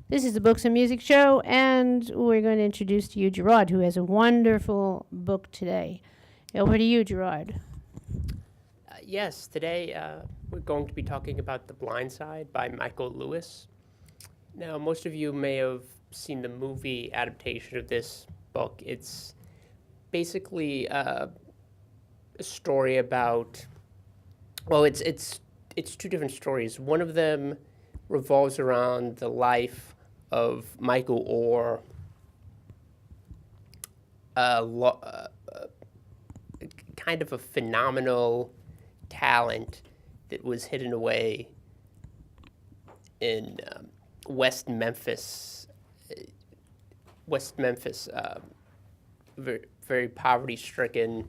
This is the Books and Music Show, and we're going to introduce to you Gerard, who has a wonderful book today. Over to you, Gerard. Yes, today we're going to be talking about The Blind Side by Michael Lewis. Now, most of you may have seen the movie adaptation of this book. It's basically a story about, well, it's two different stories. One of them revolves around the life of Michael Orr, kind of a phenomenal talent that was hidden away in West Memphis. Very, very poverty-stricken,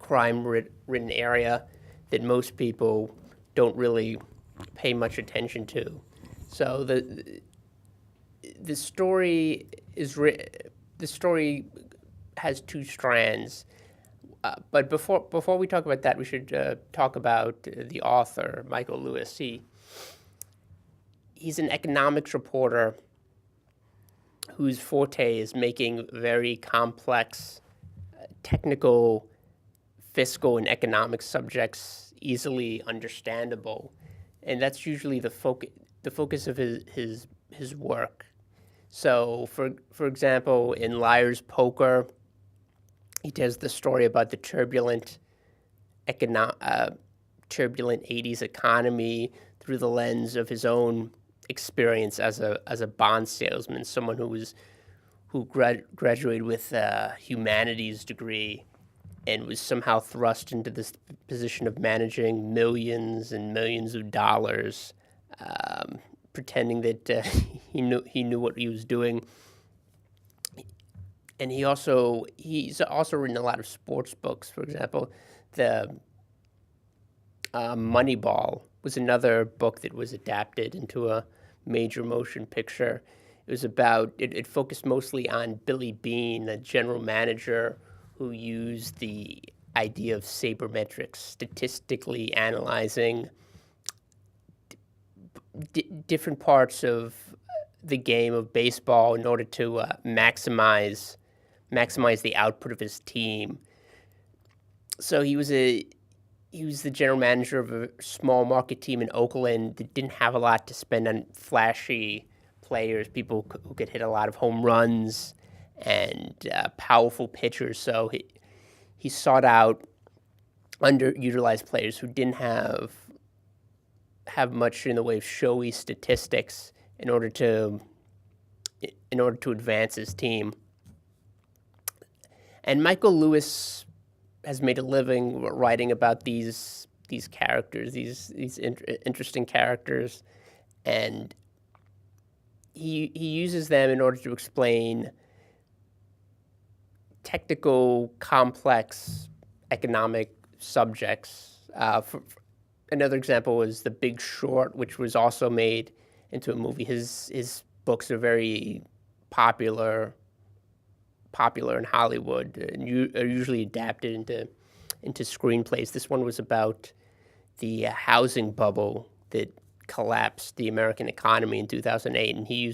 crime-ridden area that most people don't really pay much attention to. So the story has two strands. But before we talk about that, we should talk about the author, Michael Lewis. He's an economics reporter whose forte is making very complex, technical, fiscal, and economic subjects easily understandable, and that's usually the focus of his work. So, for example, in Liar's Poker, he tells the story about the turbulent 80s economy through the lens of his own experience as a bond salesman, someone who graduated with a humanities degree and was somehow thrust into this position of managing millions and millions of dollars, pretending that he knew what he was doing. And he's also written a lot of sports books. For example, the Moneyball was another book that was adapted into a major motion picture. It focused mostly on Billy Beane, a general manager who used the idea of sabermetrics, statistically analyzing different parts of the game of baseball in order to maximize the output of his team. So he was the general manager of a small market team in Oakland that didn't have a lot to spend on flashy players, people who could hit a lot of home runs and powerful pitchers. So he sought out underutilized players who didn't have much in the way of showy statistics in order to advance his team. And Michael Lewis has made a living writing about these characters, these interesting characters, and he uses them in order to explain technical, complex economic subjects. Another example is The Big Short, which was also made into a movie. His books are very popular in Hollywood and are usually adapted into screenplays. This one was about the housing bubble that collapsed the American economy in 2008, and he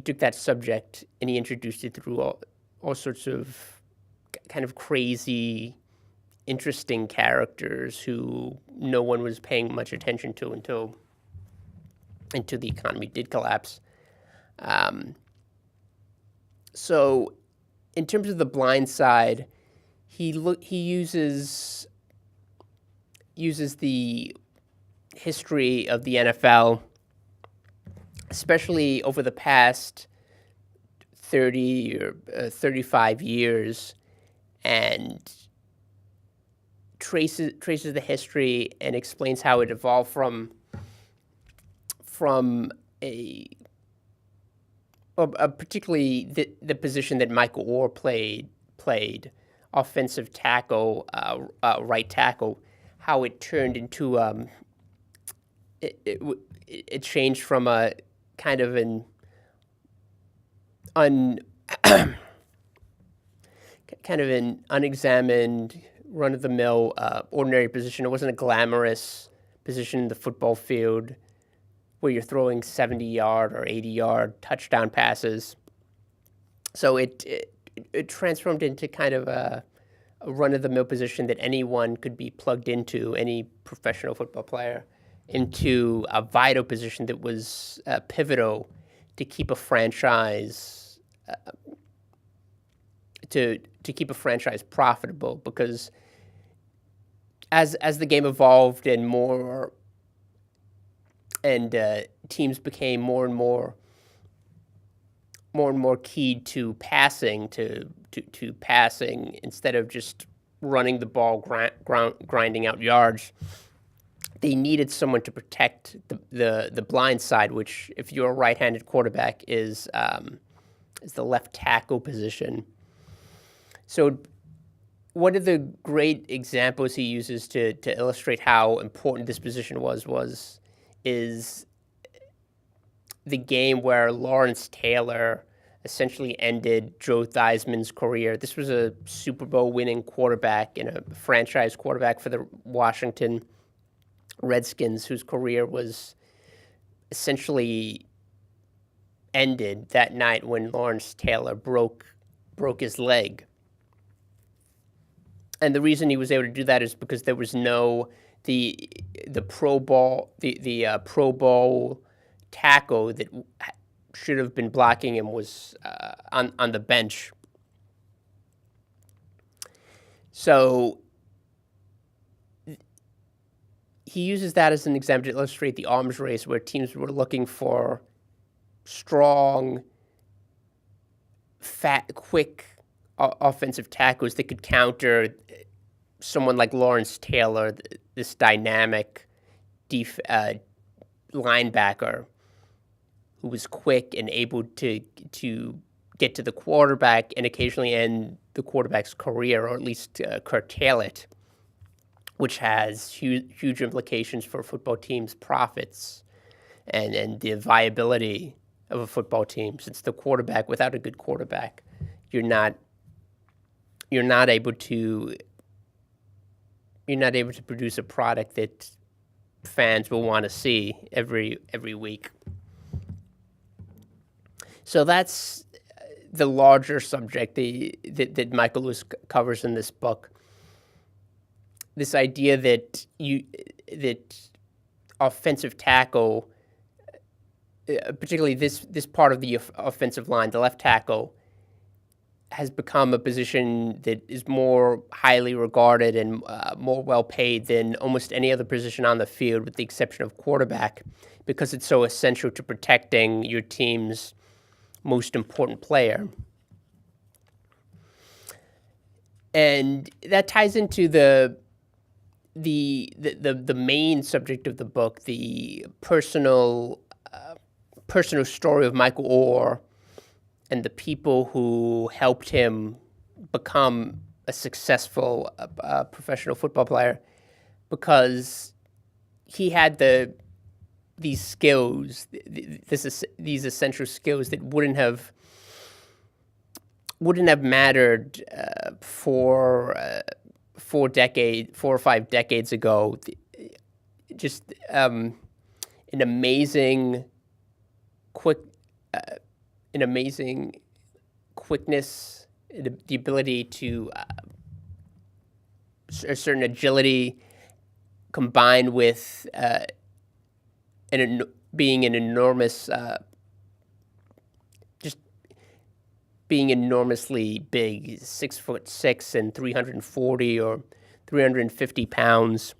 took that subject and he introduced it through all sorts of kind of crazy, interesting characters who no one was paying much attention to until the economy did collapse. So, in terms of The Blind Side, he uses the history of the NFL, especially over the past 30 or 35 years, and traces the history and explains how it evolved from particularly the position that Michael Orr played, offensive tackle, right tackle, how it turned into it changed from a kind of an unexamined, run-of-the-mill, ordinary position. It wasn't a glamorous position in the football field. where you're throwing 70-yard or 80-yard touchdown passes. So it transformed into kind of a run-of-the-mill position that anyone could be plugged into, any professional football player, into a vital position that was pivotal to keep a franchise to keep a franchise profitable. Because as the game evolved and teams became more and more keyed to passing, to passing instead of just running the ball, grinding out yards, they needed someone to protect the blind side, which, if you're a right-handed quarterback, is the left tackle position. So one of the great examples he uses to illustrate how important this position is the game where Lawrence Taylor essentially ended Joe Theismann's career. This was a Super Bowl winning quarterback and a franchise quarterback for the Washington Redskins, whose career was essentially ended that night when Lawrence Taylor broke his leg. And the reason he was able to do that is because there was no the Pro Bowl Pro Bowl tackle that should have been blocking him was on the bench. So he uses that as an example to illustrate the arms race, where teams were looking for strong, fat, quick offensive tackles that could counter someone like Lawrence Taylor, this dynamic linebacker who was quick and able to get to the quarterback and occasionally end the quarterback's career, or at least curtail it, which has huge implications for football teams' profits and the viability of a football team. Since the quarterback, without a good quarterback, you're not able to produce a product that fans will want to see every week. So that's the larger subject that Michael Lewis covers in this book. This idea that offensive tackle, particularly this part of the offensive line, the left tackle, has become a position that is more highly regarded and more well-paid than almost any other position on the field, with the exception of quarterback, because it's so essential to protecting your team's most important player. And that ties into the main subject of the book, the personal story of Michael Oher and the people who helped him become a successful professional football player, because he had these skills, these essential skills that wouldn't have mattered 4 or 5 decades ago. Just an amazing quickness, the ability to a certain agility, combined with being an enormous, just being enormously big, 6'6" and 340 or 350 pounds.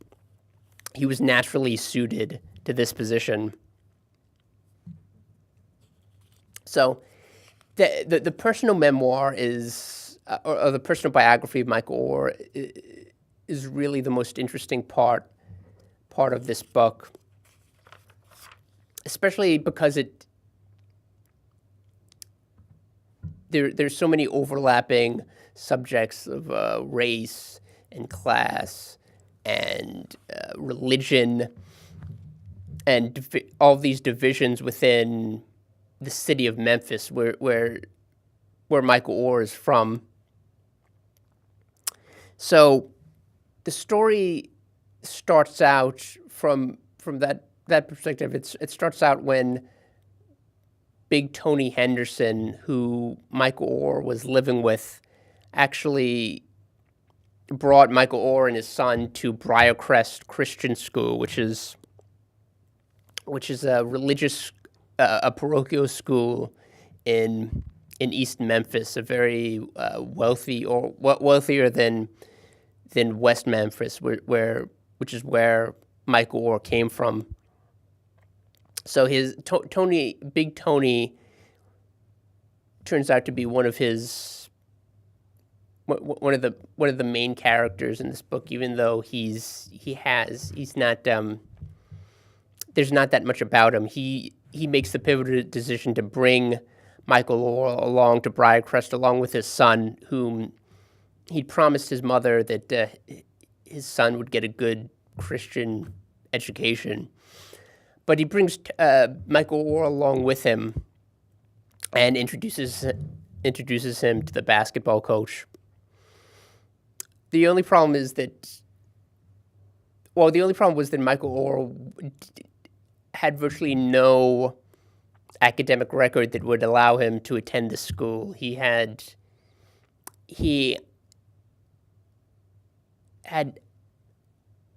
He was naturally suited to this position. So the personal memoir is, or the personal biography of Michael Oher is really the most interesting part of this book, especially because there's so many overlapping subjects of race and class and religion and all these divisions within the city of Memphis, where Michael Oher is from. So the story starts out from that that perspective, it starts out when Big Tony Henderson, who Michael Oher was living with, actually brought Michael Oher and his son to Briarcrest Christian School, which is a religious, a parochial school in East Memphis, a very wealthy, or wealthier than West Memphis, which is where Michael Oher came from. So Big Tony, turns out to be one of the main characters in this book, even though he's not there's not that much about him. He makes the pivotal decision to bring Michael Oher along to Briarcrest along with his son, whom he'd promised his mother that his son would get a good Christian education. But he brings Michael Oher along with him and introduces him to the basketball coach. The only problem was that Michael Oher had virtually no academic record that would allow him to attend the school. He had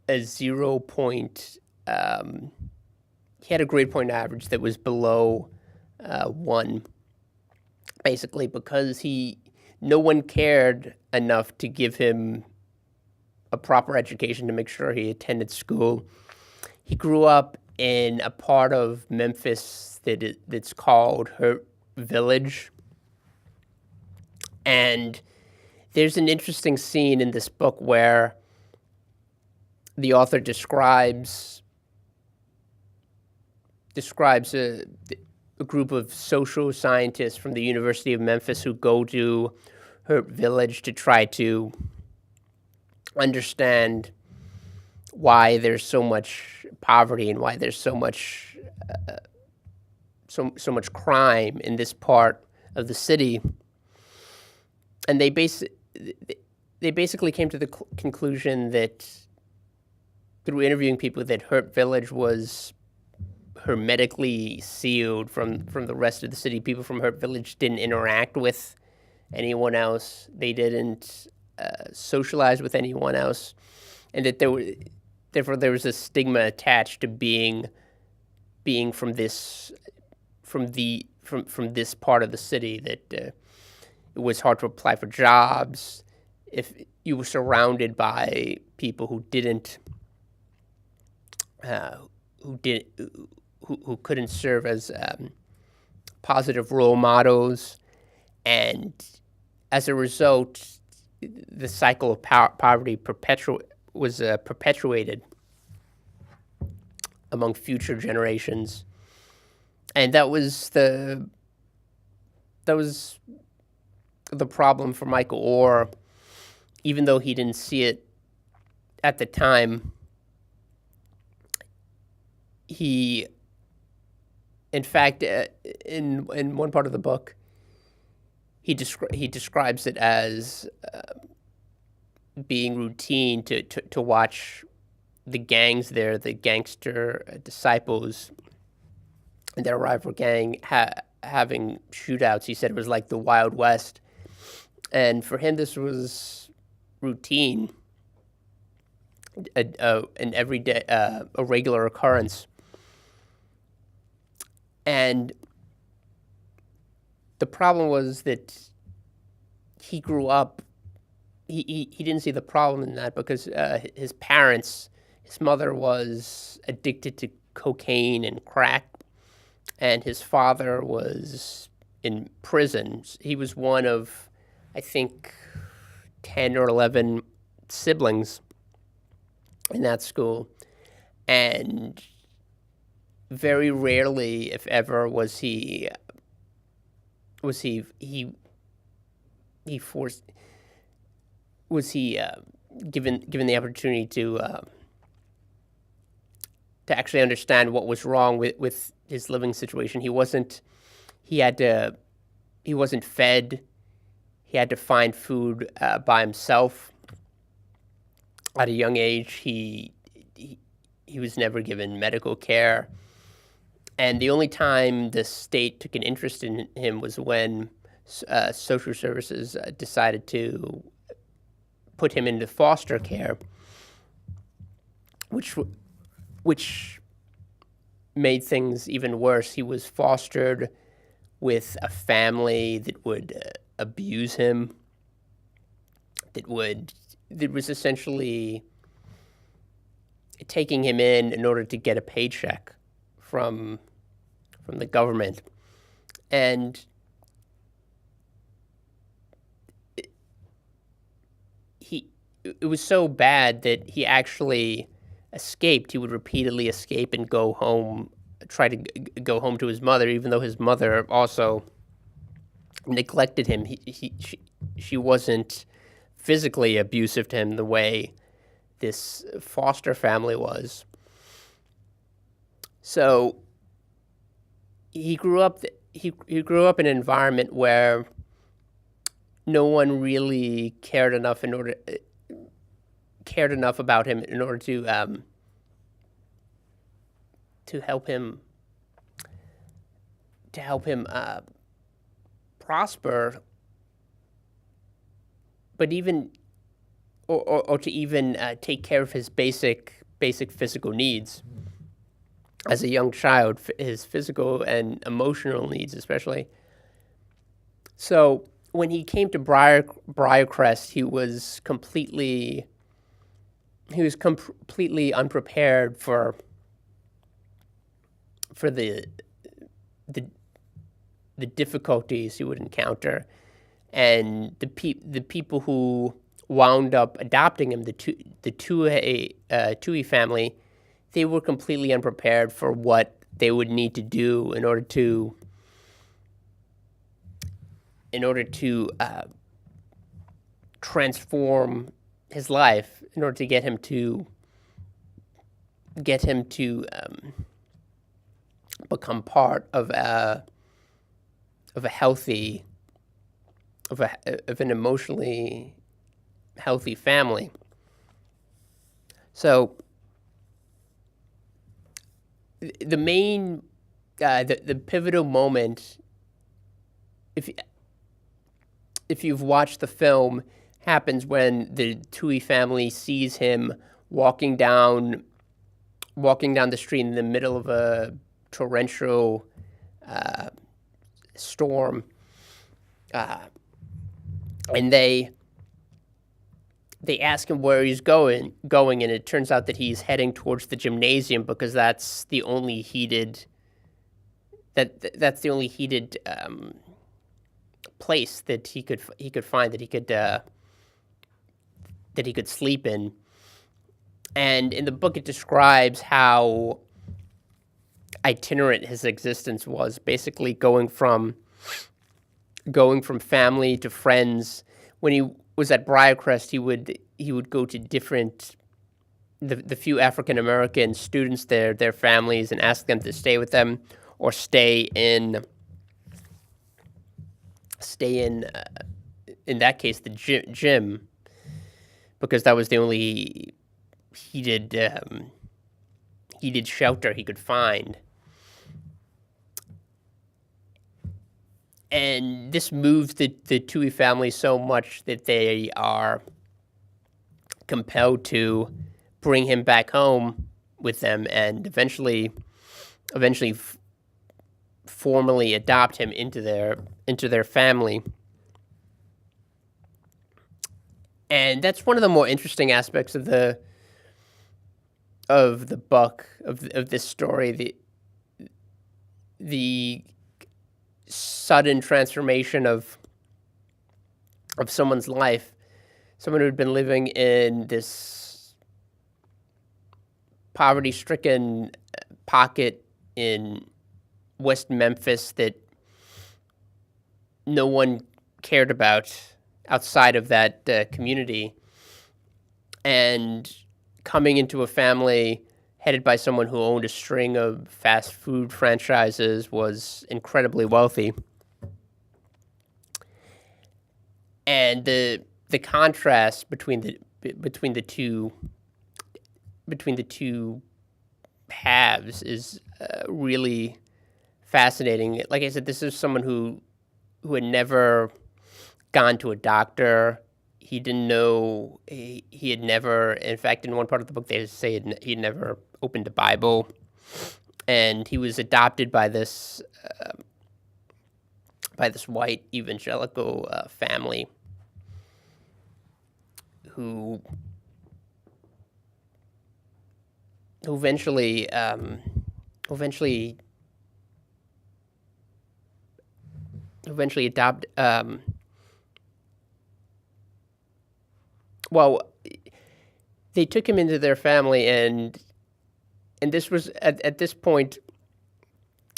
a 0 point. He had a grade point average that was below 1, basically because no one cared enough to give him a proper education to make sure he attended school. He grew up in a part of Memphis that's called Hurt Village, and there's an interesting scene in this book where the author describes a group of social scientists from the University of Memphis who go to Hurt Village to try to understand why there's so much poverty and why there's so much crime in this part of the city. And they basically came to the conclusion that through interviewing people that Hurt Village was hermetically sealed from the rest of the city. People from Hurt Village didn't interact with anyone else. They didn't socialize with anyone else, and that therefore there was a stigma attached to being from this part of the city, that it was hard to apply for jobs if you were surrounded by people who couldn't serve as positive role models, and as a result, the cycle of poverty was perpetuated among future generations, and that was the problem for Michael Oher, even though he didn't see it at the time. He, in fact, in one part of the book, he describes it as being routine to watch the gangs there, the gangster disciples and their rival gang having shootouts. He said it was like the Wild West, and for him this was routine, an everyday, a regular occurrence. And the problem was that he grew up, he didn't see the problem in that because his parents, his mother was addicted to cocaine and crack, and his father was in prison. He was one of, I think, 10 or 11 siblings in that school, and very rarely, if ever, was he given the opportunity to actually understand what was wrong with his living situation. He wasn't fed. He had to find food by himself. At a young age, he he was never given medical care. And the only time the state took an interest in him was when social services decided to put him into foster care, which made things even worse. He was fostered with a family that would abuse him, that was essentially taking him in order to get a paycheck from the government. And it was so bad that he actually escaped. He would repeatedly escape and go home, try to go home to his mother, even though his mother also neglected him. She wasn't physically abusive to him the way this foster family was. So he grew up in an environment where no one really cared enough about him in order to help him prosper, but even or to even take care of his basic physical needs. As a young child, his physical and emotional needs especially. So when he came to Briarcrest, he was completely unprepared for the difficulties he would encounter, and the people who wound up adopting him, the Tui family, they were completely unprepared for what they would need to do in order to transform his life, in order to get him to become part of an emotionally healthy family. So the main, the pivotal moment, if you've watched the film, happens when the Tui family sees him walking down the street in the middle of a torrential storm, and they ask him where he's going, and it turns out that he's heading towards the gymnasium because that's the only heated place that he could find that he could sleep in. And in the book, it describes how itinerant his existence was, basically going from family to friends. When he was at Briarcrest, he would go to the few African American students there, their families, and ask them to stay with them or stay in that case the gym, because that was the only heated shelter he could find. And this moves the Tui family so much that they are compelled to bring him back home with them, and eventually formally adopt him into their family. And that's one of the more interesting aspects of the book, of this story, the sudden transformation of someone's life, someone who had been living in this poverty-stricken pocket in West Memphis that no one cared about outside of that community, and coming into a family headed by someone who owned a string of fast food franchises, was incredibly wealthy. And the contrast between the two halves is really fascinating. Like I said, this is someone who had never gone to a doctor. He didn't know, he had never, in fact, in one part of the book, they say he'd never opened a Bible. And he was adopted by this white evangelical family who eventually adopt. Well, they took him into their family, and this was at this point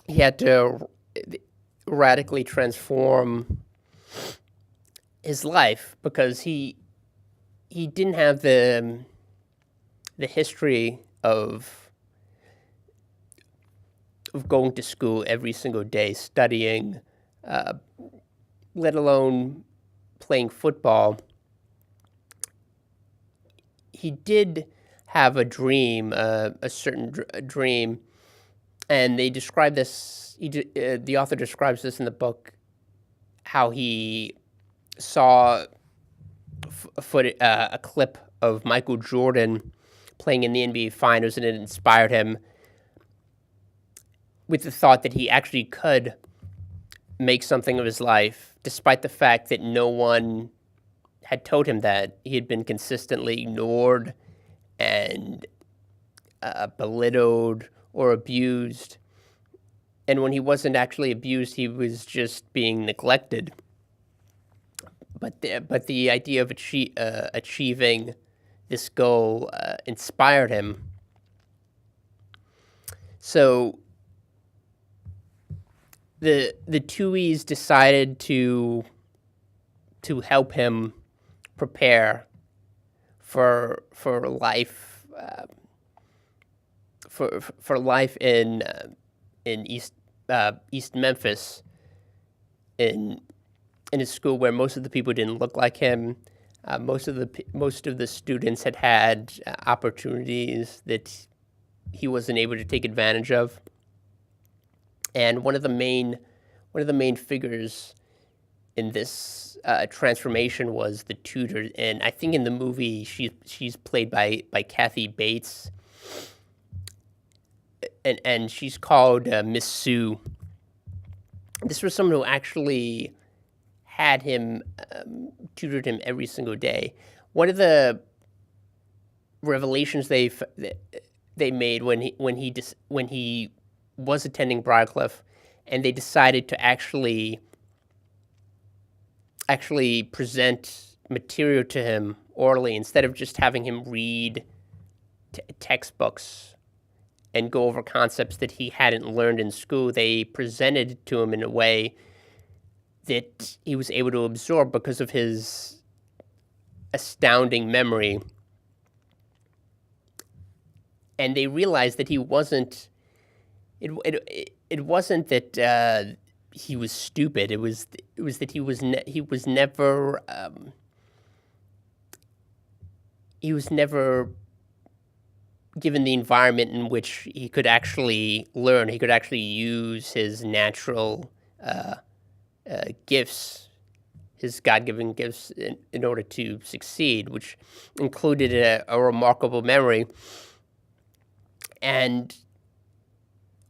he had to radically transform his life because he didn't have the history of going to school every single day, studying, let alone playing football. He did have a dream, a certain dream, and they describe this. The author describes this in the book, how he saw a clip of Michael Jordan playing in the NBA Finals, and it inspired him with the thought that he actually could make something of his life, despite the fact that no one had told him that. He had been consistently ignored and belittled or abused. And when he wasn't actually abused, he was just being neglected. But the idea of achieving this goal inspired him. So the Tuohys decided to help him prepare for life for life in East Memphis, in a school where most of the people didn't look like him. Most of the students had opportunities that he wasn't able to take advantage of. And one of the main figures in this transformation was the tutor. And I think in the movie she's played by Kathy Bates, and she's called Miss Sue. This was someone who actually had him, tutored him every single day. One of the revelations they made when he was attending Briarcliff, and they decided to actually present material to him orally instead of just having him read textbooks and go over concepts that he hadn't learned in school. They presented it to him in a way that he was able to absorb because of his astounding memory. And they realized that he wasn't. It wasn't that he was stupid. It was that he was never given the environment in which he could actually learn. He could actually use his natural gifts, his God-given gifts, in order to succeed, which included a remarkable memory. And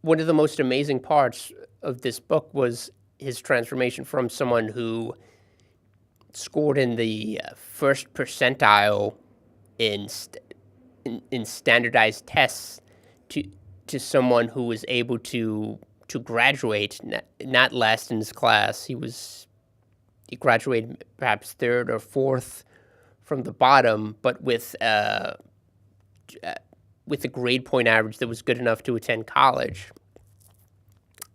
one of the most amazing parts of this book was his transformation from someone who scored in the first percentile in standardized tests to someone who was able to graduate, not last in his class. He graduated perhaps third or fourth from the bottom, but with a grade point average that was good enough to attend college.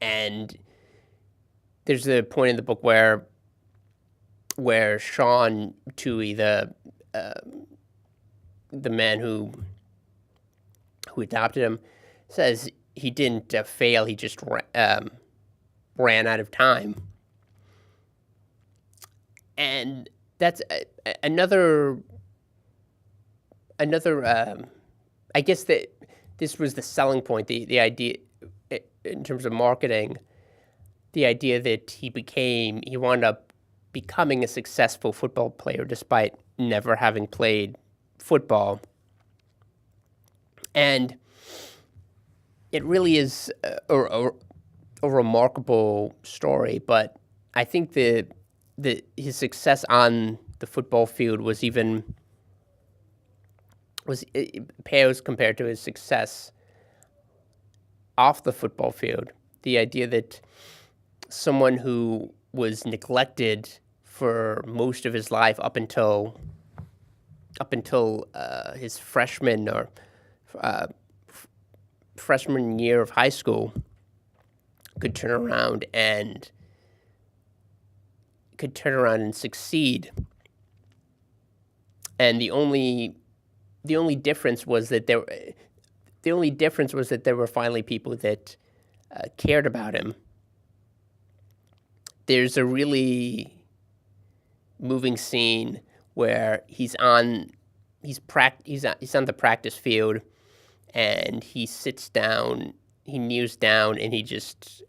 And there's a point in the book where Sean Tuohy, the man who adopted him, says he didn't fail. He just ran out of time. And that's another. I guess that this was the selling point, the idea in terms of marketing, the idea that he wound up becoming a successful football player despite never having played football. And it really is a remarkable story, but I think his success on the football field it pales compared to his success off the football field. The idea that someone who was neglected for most of his life up until his freshman year of high school could turn around and succeed. And the only difference was that there were finally people that cared about him. There's a really moving scene where he's on the practice field, and he sits down, he kneels down, and he just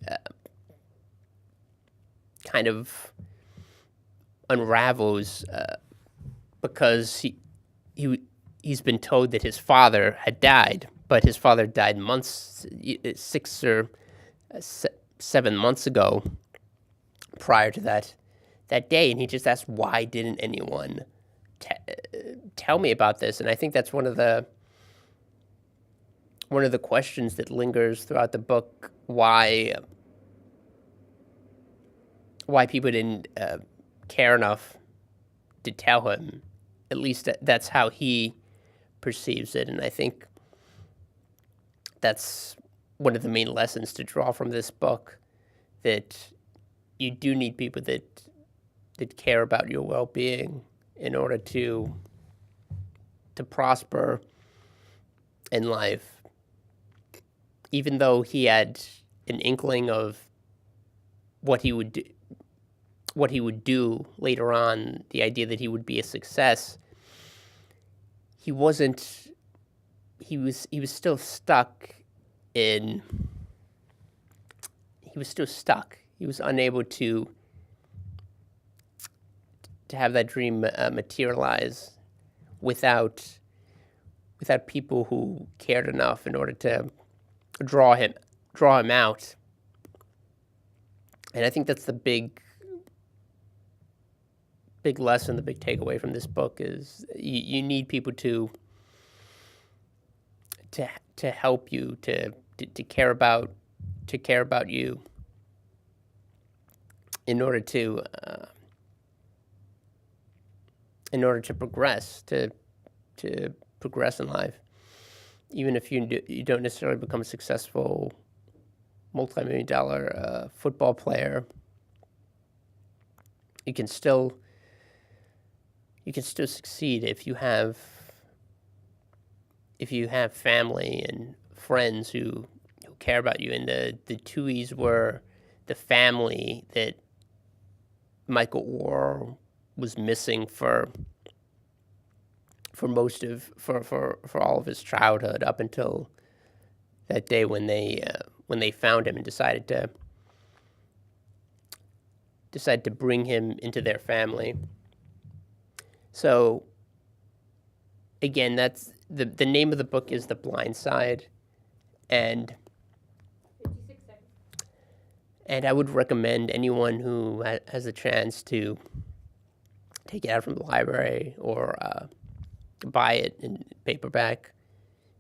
kind of unravels because he's been told that his father had died, but his father died 6 or 7 months ago prior to that day, and he just asked, why didn't anyone tell me about this? And I think that's one of the questions that lingers throughout the book, why people didn't care enough to tell him. At least that's how he perceives it, and I think that's one of the main lessons to draw from this book, that you do need people that care about your well-being in order to prosper in life. Even though he had an inkling of what he would do later on, the idea that he would be a success, he was still stuck. He was unable to have that dream materialize without people who cared enough in order to draw him out. And I think that's the big lesson, the big takeaway from this book is you need people to help you, to care about you in order to progress, to progress in life. Even if you don't necessarily become a successful multi-million-dollar football player, you can still succeed if you have family and friends who care about you. And the Tuohys were the family that Michael Oher was missing for all of his childhood, up until that day when they found him and decided to bring him into their family. So again, that's the name of the book is The Blind Side, and 56 seconds. And I would recommend anyone who has a chance to take it out from the library or buy it in paperback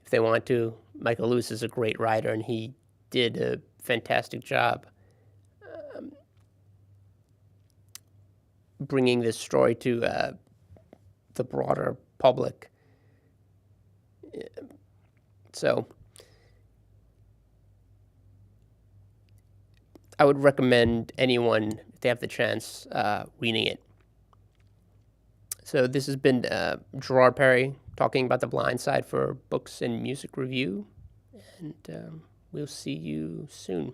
if they want to. Michael Lewis is a great writer, and he did a fantastic job bringing this story to the broader public. So I would recommend anyone, if they have the chance, reading it. So this has been Gerard Perry talking about The Blind Side for Books and Music Review, and we'll see you soon.